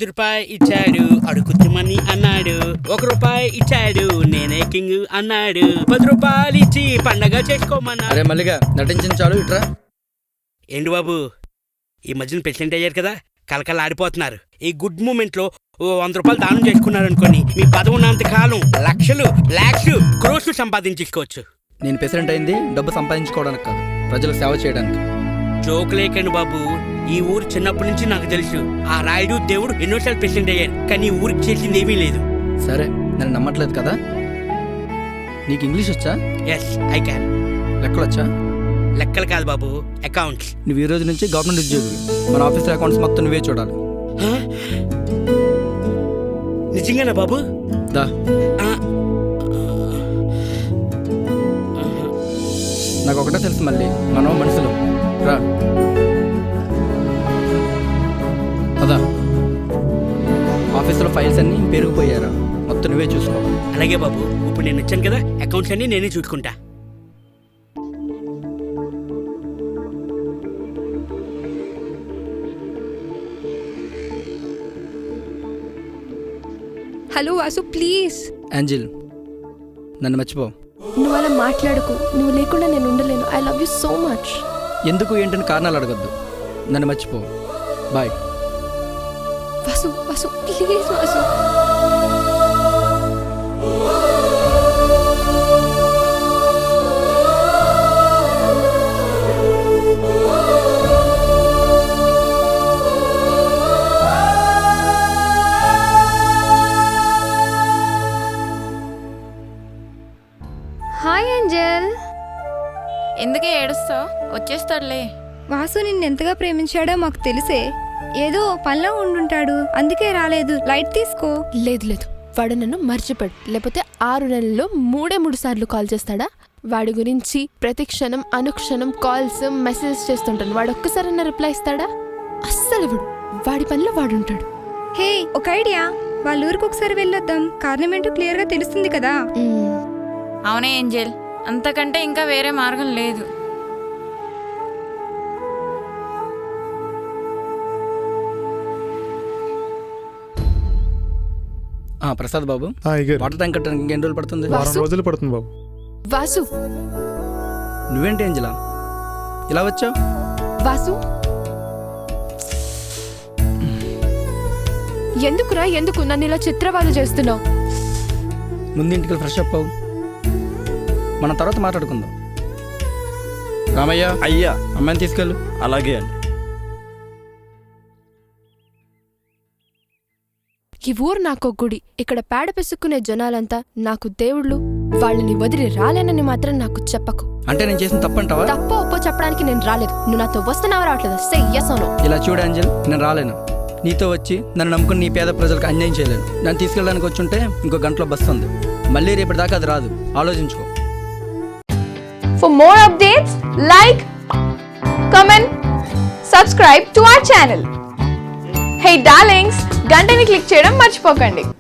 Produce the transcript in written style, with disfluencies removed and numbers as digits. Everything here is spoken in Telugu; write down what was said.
రూపాయి ఇచ్చాడు అడుగుతుమని అన్నాడు, రూపాయి ఇచ్చాడు నేనే కింగ్ అన్నాడు, 10 రూపాయలు ఇచ్చి పండగ చేసుకోమన్నా. అరే మల్లిగా నటించిన చాలు ఇట్రా. ఏంటి బాబు, ఈ మధ్యన ప్రెసిడెంట్ అయ్యారు కదా, కలకల ఆడిపోతున్నారు. ఈ గుడ్ మూమెంట్ లో 100 రూపాయలు దానం చేసుకున్నారు అనుకోని మీ పదవి ఉన్నంత కాలం లక్షలు లాక్స్ క్రోర్స్ సంపాదించుకోవచ్చు. నేను ప్రెసిడెంట్ అయింది డబ్బు సంపాదించుకోవడానికి కాదు, ప్రజలకు సేవ చేయడానికి. జోక్ లేకండి బాబు, ఈ ఊరు చిన్నప్పటి నుంచి నాకు తెలుసు. ఆ రాయుడు దేవుడు ఎన్నోసార్లు ప్రెసిడెంట్ అయ్యాను, కానీ ఊరికి చేసింది ఏమీ లేదు. సరే నన్ను నమ్మట్లేదు కదా. నీకు ఇంగ్లీష్ వచ్చా? Yes I can. లెక్కలు వచ్చా? లెక్కలు కాదు బాబు, అకౌంట్స్. నువ్వు ఈ రోజు నుంచి గవర్నమెంట్ ఉద్యోగి, మన ఆఫీస్ అకౌంట్స్ మొత్తం నువ్వే చూడాలి. నిజంగానా బాబు? దా. నాకు ఒకటే తెలుసు మళ్ళీ, మనం మనుషులు. రా అదా, ఆఫీసులో ఫైల్స్ అన్నీ పెరిగిపోయారా, మొత్తం నువ్వే చూసుకో. అలాగే బాబు, ఇప్పుడు నేను వచ్చాను కదా, అకౌంట్స్ అన్ని నేనే చూసుకుంటా. Hello Vasu, please. ఏంజిల్, నన్ను మర్చిపో. నువ్వు అలా మాట్లాడకు, నువ్వు లేకుండా నేను ఉండలేను. I love you so much. ఎందుకు ఏంటని కారణాలు అడగద్దు, నన్ను మర్చిపో. Bye. Vasu Vasu please Vasu. Hi angel. ఎందుకే ఏడుస్తావు? వచ్చేస్తాడులే. వాసు నిన్నెంతగా ప్రేమించాడో మాకు తెలిసే. ఏదో పనిలో ఉండుంటాడు, అందుకే రాలేదు. లైట్ తీసుకో. లేదు లేదు, వాడు నన్ను మర్చిపోయాడు. లేకపోతే 6 నెలల్లో 3 సార్లు కాల్ చేస్తాడా? వాడి గురించి ప్రతి క్షణం అనుక్షణం కాల్స్ మెసేజ్ చేస్తుంటాను. వాడు ఒక్కసారైనా రిప్లై ఇస్తాడా? అస్సలు ఇవ్వడు. వాడి పనిలో వాడుంటాడు. హే, ఒక ఐడియా. వాళ్ళ ఊరికి ఒకసారి వెళ్ళొద్దాం. కారణం ఏంటో క్లియర్ గా తెలుస్తుంది కదా. అవునే ఏంజెల్, అంతకంటే ఇంకా వేరే మార్గం లేదు. ప్రసాద్ బాబు, వాటర్ ట్యాంక్ కట్టడానికి ఇంకెన్ని రోజులు పడుతుంది? 4 రోజులు పడుతుంది బాబు. వాసు, నువ్వేంటి ఏంజిలా ఇలా వచ్చావు? వాసు ఎందుకురా, ఎందుకు నన్ను ఇలా చిత్రవాద చేస్తున్నావు? ముందు ఇంటికి ఫ్రెష్ అప్ అవ్వు, మనం తర్వాత మాట్లాడుకుందాం. రామయ్య, అయ్యా. అమ్మాయిని తీసుకెళ్ళు. అలాగే అండి. ఈ ఊరు నాకు గుడి. ఇక్కడ పేడ పెసుక్కునే జనాలంతా నాకు దేవుళ్ళు. వాళ్ళని వదిలి రాలేనని మాత్రం నాకు చెప్పకు. అంటే నేను చేసిన తప్పంటావా? తప్ప ఒప్పో చెప్పడానికి నేను రాలేదు. నువ్వు నాతో వస్తున్నావా రావట్లేదు? సే yes or no. ఇలా చూడు ఏంజెల్, నేను రాలేను. నీతో వచ్చి నన్ను నమ్ముకుని నీ పేద ప్రజలకు అన్యాయం చేయలేను. నన్ను తీసుకెళ్ళడానికి వచ్చి ఉంటే ఇంకో గంటలో బస్సు ఉంది. మళ్ళీ రేపటి దాకా అది రాదు, ఆలోచించుకో. For more updates, like, comment, subscribe to our channel. Hey darlings, గంటని click చేయడం మర్చిపోకండి.